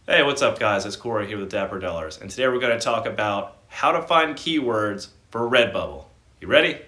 Hey, what's up guys? It's Corey here with Dapper Dollars, and today we're going to talk about how to find keywords for Redbubble. You ready?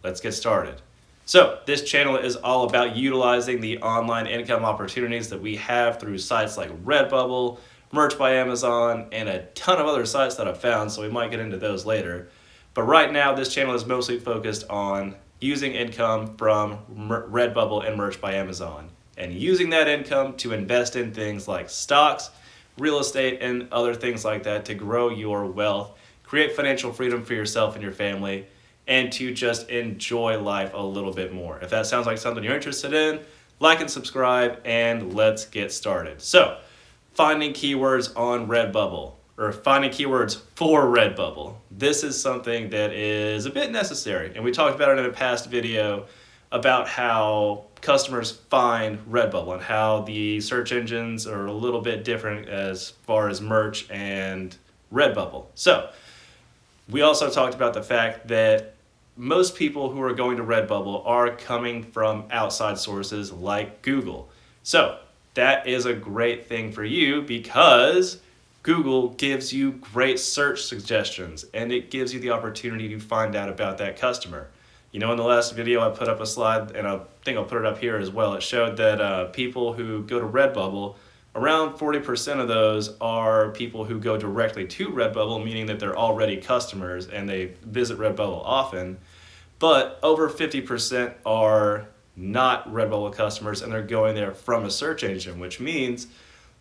Let's get started. So, this channel is all about utilizing the online income opportunities that we have through sites like Redbubble, Merch by Amazon, and a ton of other sites that I've found, so we might get into those later. But right now, this channel is mostly focused on using income from Redbubble and Merch by Amazon, and using that income to invest in things like stocks, real estate, and other things like that to grow your wealth, create financial freedom for yourself and your family, and to just enjoy life a little bit more. If that sounds like something you're interested in, like and subscribe, and let's get started. So, finding keywords on Redbubble, or finding keywords for Redbubble. This is something that is a bit necessary, and we talked about it in a past video about how customers find Redbubble and how the search engines are a little bit different as far as Merch and Redbubble. So, we also talked about the fact that most people who are going to Redbubble are coming from outside sources like Google. So, that is a great thing for you because Google gives you great search suggestions and it gives you the opportunity to find out about that customer. You know, in the last video I put up a slide, and I think I'll put it up here as well. It showed that people who go to Redbubble, around 40% of those are people who go directly to Redbubble, meaning that they're already customers and they visit Redbubble often. But over 50% are not Redbubble customers and they're going there from a search engine, which means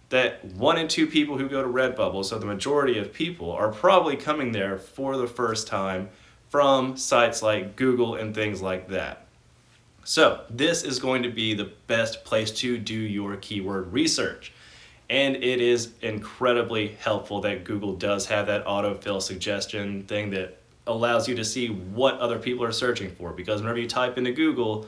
that 1 in 2 people who go to Redbubble, so the majority of people, are probably coming there for the first time from sites like Google and things like that. So this is going to be the best place to do your keyword research. And it is incredibly helpful that Google does have that autofill suggestion thing that allows you to see what other people are searching for. Because whenever you type into Google,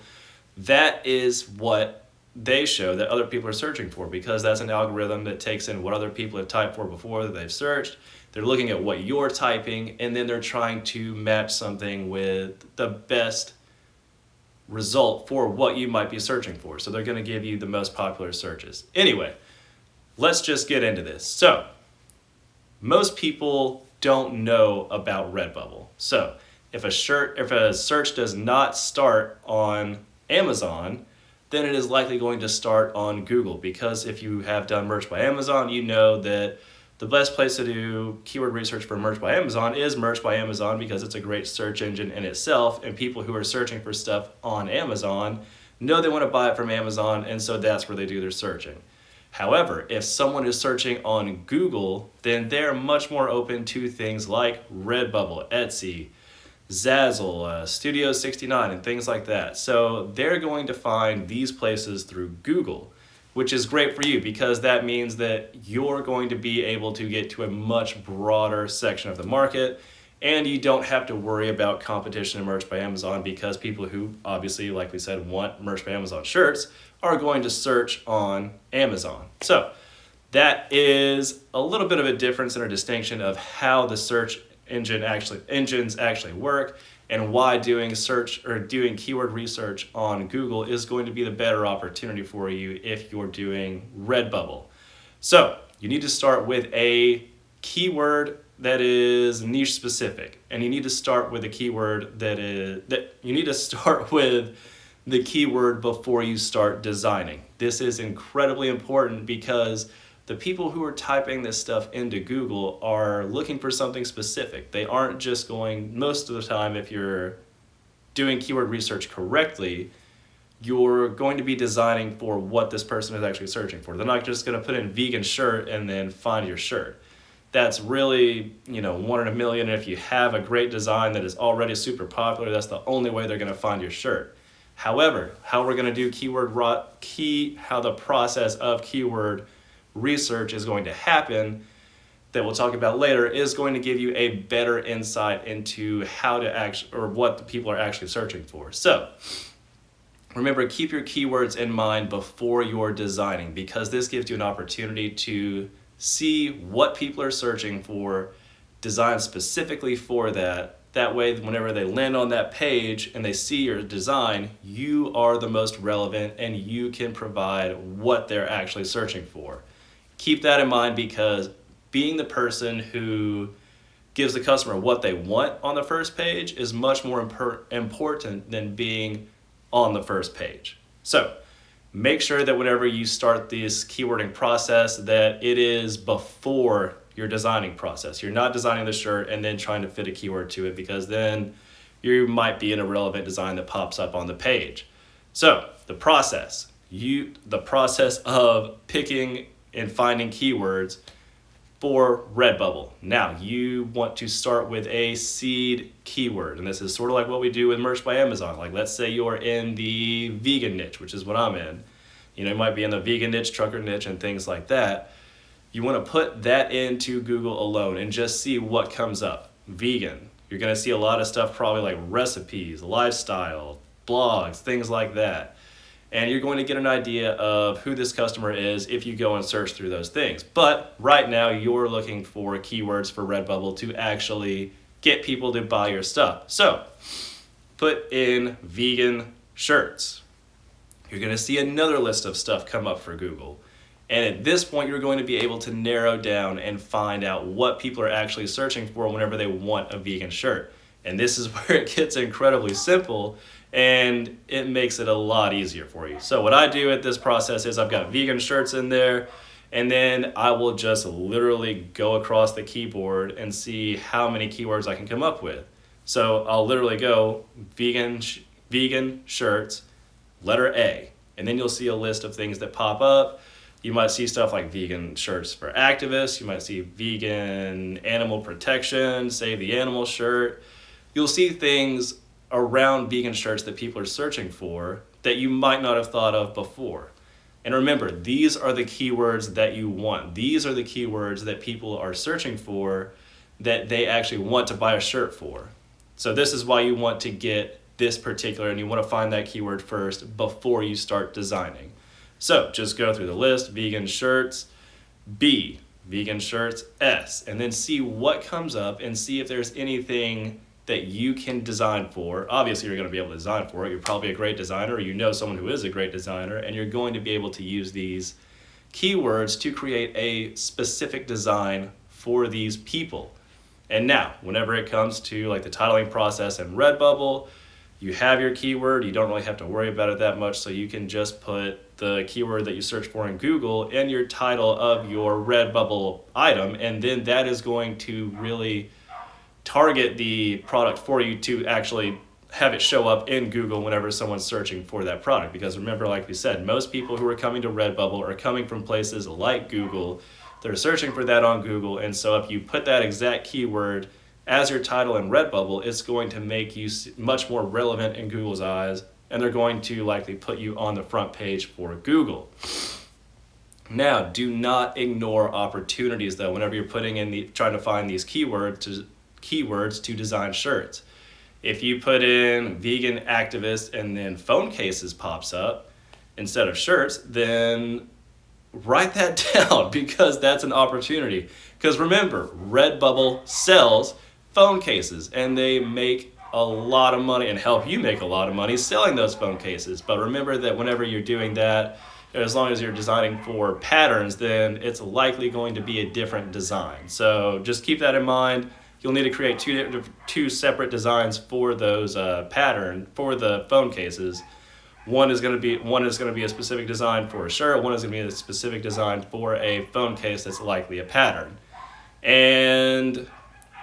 that is what they show that other people are searching for, because that's an algorithm that takes in what other people have typed for before that they've searched. They're looking at what you're typing, and then they're trying to match something with the best result for what you might be searching for. So they're going to give you the most popular searches. Anyway, let's just get into this. So, most people don't know about Redbubble. So, if a search does not start on Amazon, then it is likely going to start on Google, because if you have done Merch by Amazon, you know that the best place to do keyword research for Merch by Amazon is Merch by Amazon, because it's a great search engine in itself, and people who are searching for stuff on Amazon know they want to buy it from Amazon, and so that's where they do their searching. However, if someone is searching on Google, then they're much more open to things like Redbubble, Etsy, Zazzle, Studio 69, and things like that. So they're going to find these places through Google, which is great for you because that means that you're going to be able to get to a much broader section of the market, and you don't have to worry about competition in Merch by Amazon, because people who obviously, like we said, want Merch by Amazon shirts are going to search on Amazon. So that is a little bit of a difference in a distinction of how the search engines actually work, and why doing search or doing keyword research on Google is going to be the better opportunity for you if you're doing Redbubble. So you need to start with a keyword that is niche specific, and you need to start with a keyword you need to start with the keyword before you start designing. This is incredibly important because the people who are typing this stuff into Google are looking for something specific. They aren't just going, most of the time, if you're doing keyword research correctly, you're going to be designing for what this person is actually searching for. They're not just going to put in vegan shirt and then find your shirt. That's really, 1 in a million. And if you have a great design that is already super popular, that's the only way they're going to find your shirt. However, how we're going to do how the process of keyword research is going to happen, that we'll talk about later, is going to give you a better insight into how to or what the people are actually searching for. So remember, keep your keywords in mind before you're designing, because this gives you an opportunity to see what people are searching for, design specifically for that. That way, whenever they land on that page and they see your design, you are the most relevant and you can provide what they're actually searching for. keep that in mind, because being the person who gives the customer what they want on the first page is much more important than being on the first page. So make sure that whenever you start this keywording process, that it is before your designing process. You're not designing the shirt and then trying to fit a keyword to it, because then you might be an irrelevant design that pops up on the page. So the process of picking and finding keywords for Redbubble. Now, you want to start with a seed keyword, and this is sort of like what we do with Merch by Amazon. Like, let's say you're in the vegan niche, which is what I'm in. You know, you might be in the vegan niche, trucker niche, and things like that. You want to put that into Google alone and just see what comes up. Vegan. You're going to see a lot of stuff, probably like recipes, lifestyle, blogs, things like that. And you're going to get an idea of who this customer is if you go and search through those things. But right now, you're looking for keywords for Redbubble to actually get people to buy your stuff. So put in vegan shirts. You're going to see another list of stuff come up for Google. And at this point, you're going to be able to narrow down and find out what people are actually searching for whenever they want a vegan shirt. And this is where it gets incredibly simple, and it makes it a lot easier for you. So what I do at this process is I've got vegan shirts in there, and then I will just literally go across the keyboard and see how many keywords I can come up with. So I'll literally go vegan shirts, letter A, and then you'll see a list of things that pop up. You might see stuff like vegan shirts for activists. You might see vegan animal protection, save the animal shirt. You'll see things around vegan shirts that people are searching for that you might not have thought of before. And remember, these are the keywords that you want. These are the keywords that people are searching for that they actually want to buy a shirt for. So this is why you want to get this particular, and you want to find that keyword first before you start designing. So just go through the list, vegan shirts, B, vegan shirts, S, and then see what comes up and see if there's anything that you can design for. Obviously, you're going to be able to design for it. You're probably a great designer, or you know someone who is a great designer, and you're going to be able to use these keywords to create a specific design for these people. And now, whenever it comes to like the titling process in Redbubble, you have your keyword. You don't really have to worry about it that much, so you can just put the keyword that you search for in Google in your title of your Redbubble item, and then that is going to really target the product for you to actually have it show up in Google whenever someone's searching for that product. Because remember, like we said, most people who are coming to Redbubble are coming from places like Google. They're searching for that on Google, and so if you put that exact keyword as your title in Redbubble, it's going to make you much more relevant in Google's eyes, and they're going to likely put you on the front page for Google. Now, do not ignore opportunities though whenever you're putting in trying to find these keywords to design shirts. If you put in vegan activist and then phone cases pops up instead of shirts, then write that down, because that's an opportunity. Because remember, Redbubble sells phone cases, and they make a lot of money and help you make a lot of money selling those phone cases. But remember that whenever you're doing that, as long as you're designing for patterns, then it's likely going to be a different design. So just keep that in mind. You'll need to create two separate designs for those pattern for the phone cases. One is going to be a specific design for a shirt. One is going to be a specific design for a phone case that's likely a pattern. And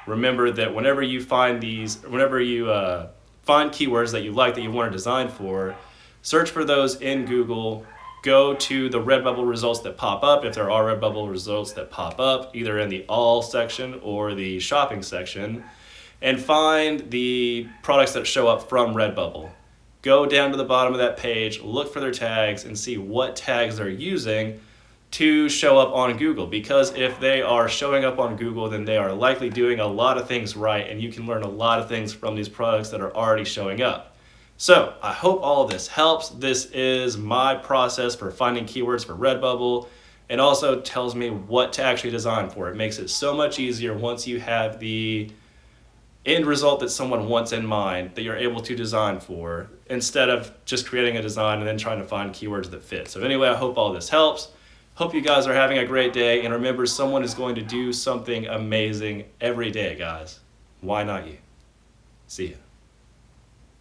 remember that whenever you find find keywords that you like, that you want to design for, search for those in Google. Go to the Redbubble results that pop up, if there are Redbubble results that pop up, either in the all section or the shopping section, and find the products that show up from Redbubble. Go down to the bottom of that page, look for their tags, and see what tags they're using to show up on Google. Because if they are showing up on Google, then they are likely doing a lot of things right, and you can learn a lot of things from these products that are already showing up. So I hope all of this helps. This is my process for finding keywords for Redbubble, and also tells me what to actually design for. It makes it so much easier once you have the end result that someone wants in mind that you're able to design for, instead of just creating a design and then trying to find keywords that fit. So anyway, I hope all this helps. Hope you guys are having a great day, and remember, someone is going to do something amazing every day, guys. Why not you? See ya.